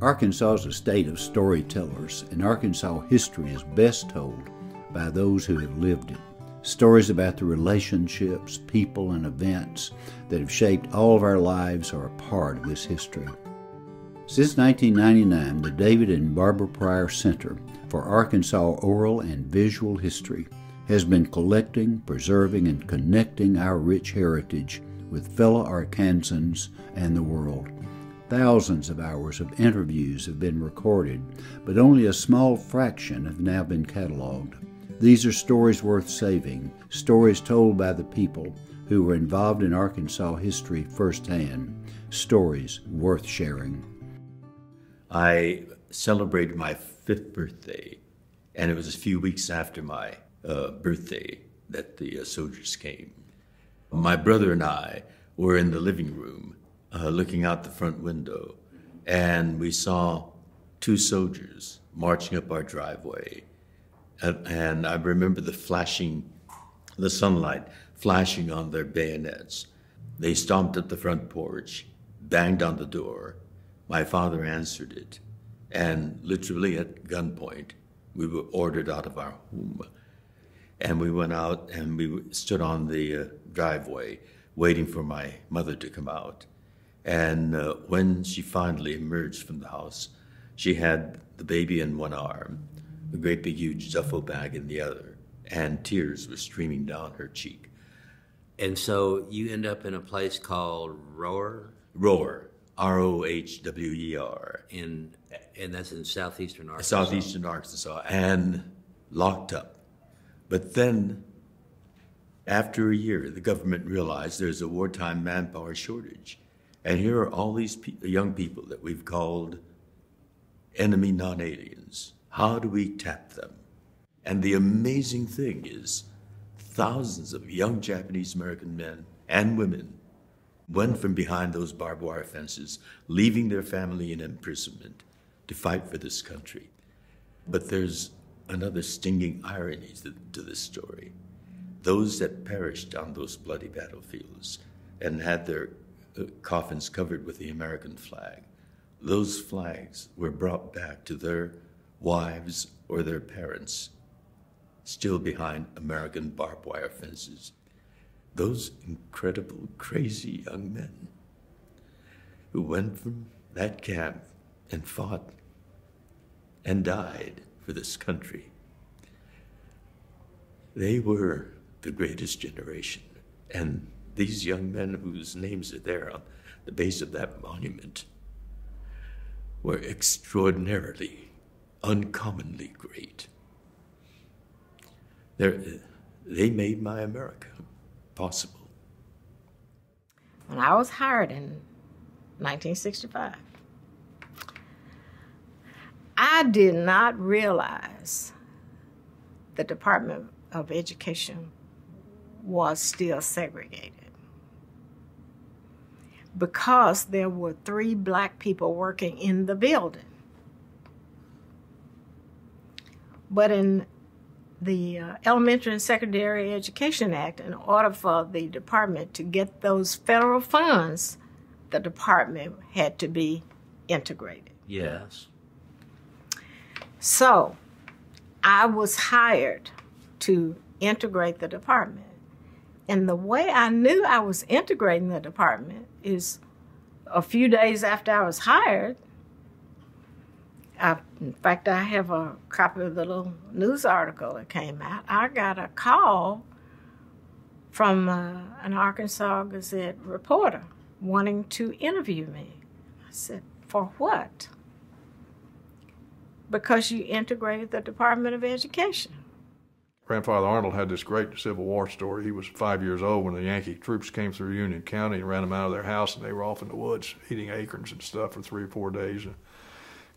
Arkansas is a state of storytellers, and Arkansas history is best told by those who have lived it. Stories about the relationships, people, and events that have shaped all of our lives are a part of this history. Since 1999, the David and Barbara Pryor Center for Arkansas Oral and Visual History has been collecting, preserving, and connecting our rich heritage with fellow Arkansans and the world. Thousands of hours of interviews have been recorded, but only a small fraction have now been cataloged. These are stories worth saving, stories told by the people who were involved in Arkansas history firsthand, stories worth sharing. I celebrated my 5th birthday, and it was a few weeks after my birthday that the soldiers came. My brother and I were in the living room looking out the front window, and we saw 2 soldiers marching up our driveway. And I remember the sunlight flashing on their bayonets. They stomped at the front porch, banged on the door. My father answered it, and literally at gunpoint, we were ordered out of our home. And we went out and we stood on the driveway waiting for my mother to come out. And when she finally emerged from the house, she had the baby in one arm, a great big huge duffel bag in the other, and tears were streaming down her cheek. And so you end up in a place called Rohwer? Rohwer, R-O-H-W-E-R. And that's in southeastern Arkansas? Southeastern Arkansas, and locked up. But then, after a year, the government realized there's a wartime manpower shortage. And here are all these young people that we've called enemy non-aliens. How do we tap them? And the amazing thing is, thousands of young Japanese American men and women went from behind those barbed wire fences, leaving their family in imprisonment to fight for this country. But there's another stinging irony to this story. Those that perished on those bloody battlefields and had their coffins covered with the American flag, those flags were brought back to their wives or their parents, still behind American barbed wire fences. Those incredible, crazy young men who went from that camp and fought and died for this country. They were the greatest generation. And these young men whose names are there on the base of that monument were extraordinarily, uncommonly great. They made my America possible. When I was hired in 1965, I did not realize the Department of Education was still segregated, because there were 3 black people working in the building. But in the Elementary and Secondary Education Act, in order for the department to get those federal funds, the department had to be integrated. Yes. So I was hired to integrate the department. And the way I knew I was integrating the department is a few days after I was hired. In fact, I have a copy of the little news article that came out. I got a call from an Arkansas Gazette reporter wanting to interview me. I said, for what? Because you integrated the Department of Education. Grandfather Arnold had this great Civil War story. He was 5 years old when the Yankee troops came through Union County and ran them out of their house, and they were off in the woods eating acorns and stuff for 3 or 4 days. And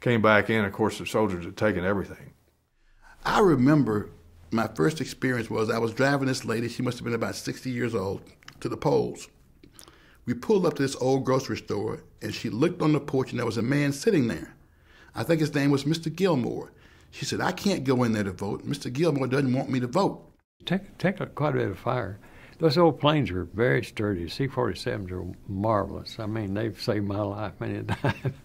came back in, of course, the soldiers had taken everything. I remember my first experience was I was driving this lady, she must have been about 60 years old, to the polls. We pulled up to this old grocery store, and she looked on the porch, and there was a man sitting there. I think his name was Mr. Gilmore. She said, I can't go in there to vote. Mr. Gilmore doesn't want me to vote. Take quite a bit of fire. Those old planes are very sturdy. C-47s are marvelous. I mean, they've saved my life many times.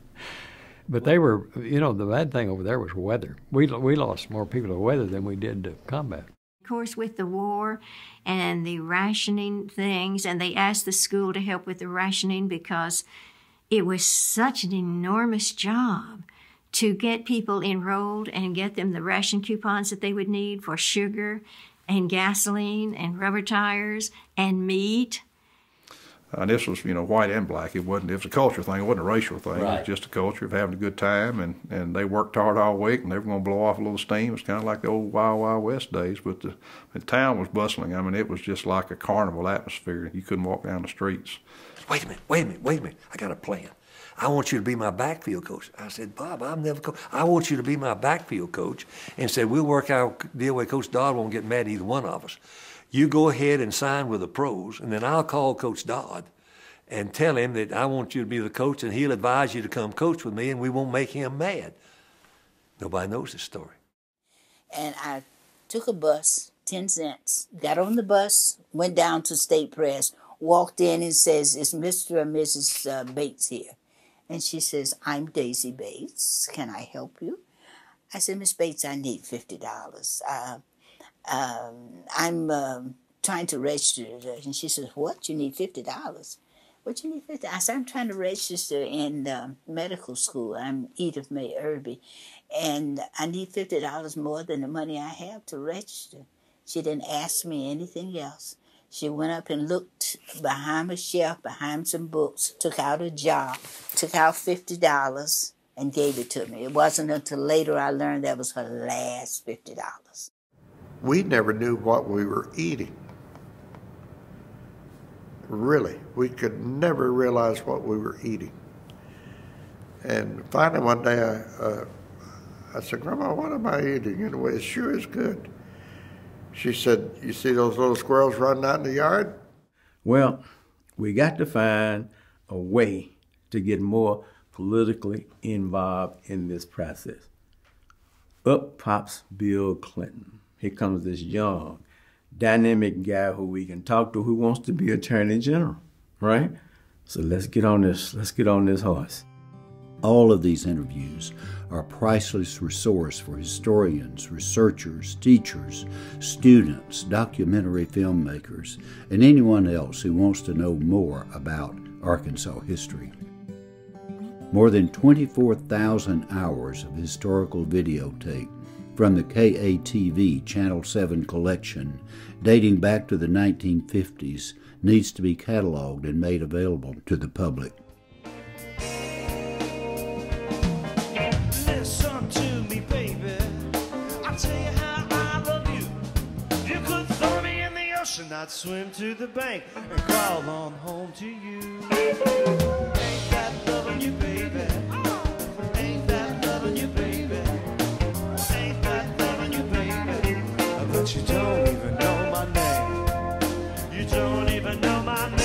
But they were, you know, the bad thing over there was weather. We lost more people to weather than we did to combat. Of course, with the war and the rationing things, and they asked the school to help with the rationing because it was such an enormous job to get people enrolled and get them the ration coupons that they would need for sugar and gasoline and rubber tires and meat. And this was, you know, white and black. It was a culture thing. It wasn't a racial thing. Right. It was just a culture of having a good time, and they worked hard all week, and they were going to blow off a little steam. It's kind of like the old Wild Wild West days, but the town was bustling. I mean, it was just like a carnival atmosphere. You couldn't walk down the streets. Wait a minute. I got a plan. I want you to be my backfield coach. I said, Bob, I'm never coach. I want you to be my backfield coach. And said, we'll work out a deal where Coach Dodd won't get mad at either one of us. You go ahead and sign with the pros, and then I'll call Coach Dodd and tell him that I want you to be the coach, and he'll advise you to come coach with me, and we won't make him mad. Nobody knows this story. And I took a bus, 10 cents, got on the bus, went down to State Press, walked in and says, is Mr. or Mrs. Bates here? And she says, I'm Daisy Bates. Can I help you? I said, Miss Bates, I need $50. I'm trying to register. And she says, what? You need $50? What you need $50? I said, I'm trying to register in medical school. I'm Edith May Irby. And I need $50 more than the money I have to register. She didn't ask me anything else. She went up and looked behind a shelf, behind some books, took out a jar, took out $50 and gave it to me. It wasn't until later I learned that was her last $50. We never knew what we were eating. Really, we could never realize what we were eating. And finally one day I said, Grandma, what am I eating? Anyway, it sure is good. She said, you see those little squirrels running out in the yard? Well, we got to find a way to get more politically involved in this process. Up pops Bill Clinton. Here comes this young, dynamic guy who we can talk to who wants to be Attorney General, right? So let's get on this horse. All of these interviews are a priceless resource for historians, researchers, teachers, students, documentary filmmakers, and anyone else who wants to know more about Arkansas history. More than 24,000 hours of historical videotape from the KATV Channel 7 collection dating back to the 1950s needs to be cataloged and made available to the public. Listen to me, baby. I'll tell you how I love you. You could throw me in the ocean, I'd swim to the bank and crawl on home to you. Ain't that loving you, baby? Ain't that loving you, baby? Ain't that loving you, baby? But you don't even know my name. You don't even know my name.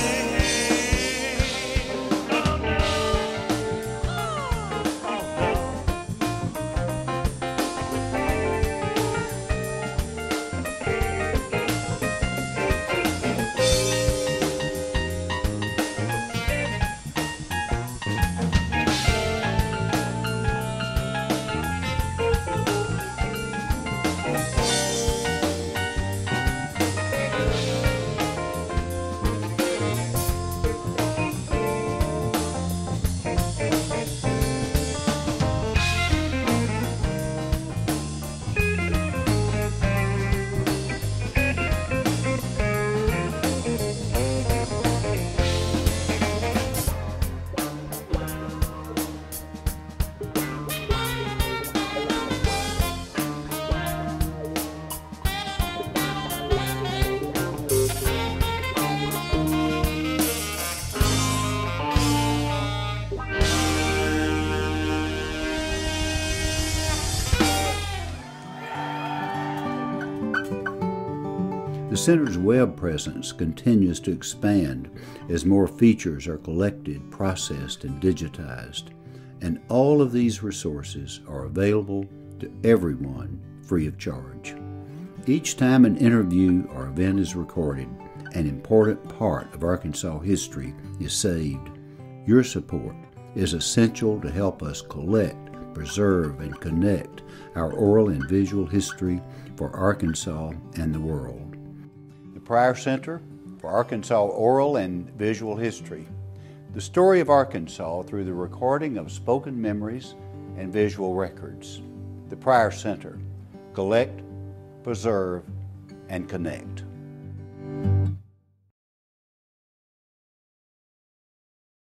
The Center's web presence continues to expand as more features are collected, processed, and digitized. And all of these resources are available to everyone free of charge. Each time an interview or event is recorded, an important part of Arkansas history is saved. Your support is essential to help us collect, preserve, and connect our oral and visual history for Arkansas and the world. The Pryor Center for Arkansas Oral and Visual History. The story of Arkansas through the recording of spoken memories and visual records. The Pryor Center. Collect, preserve, and connect.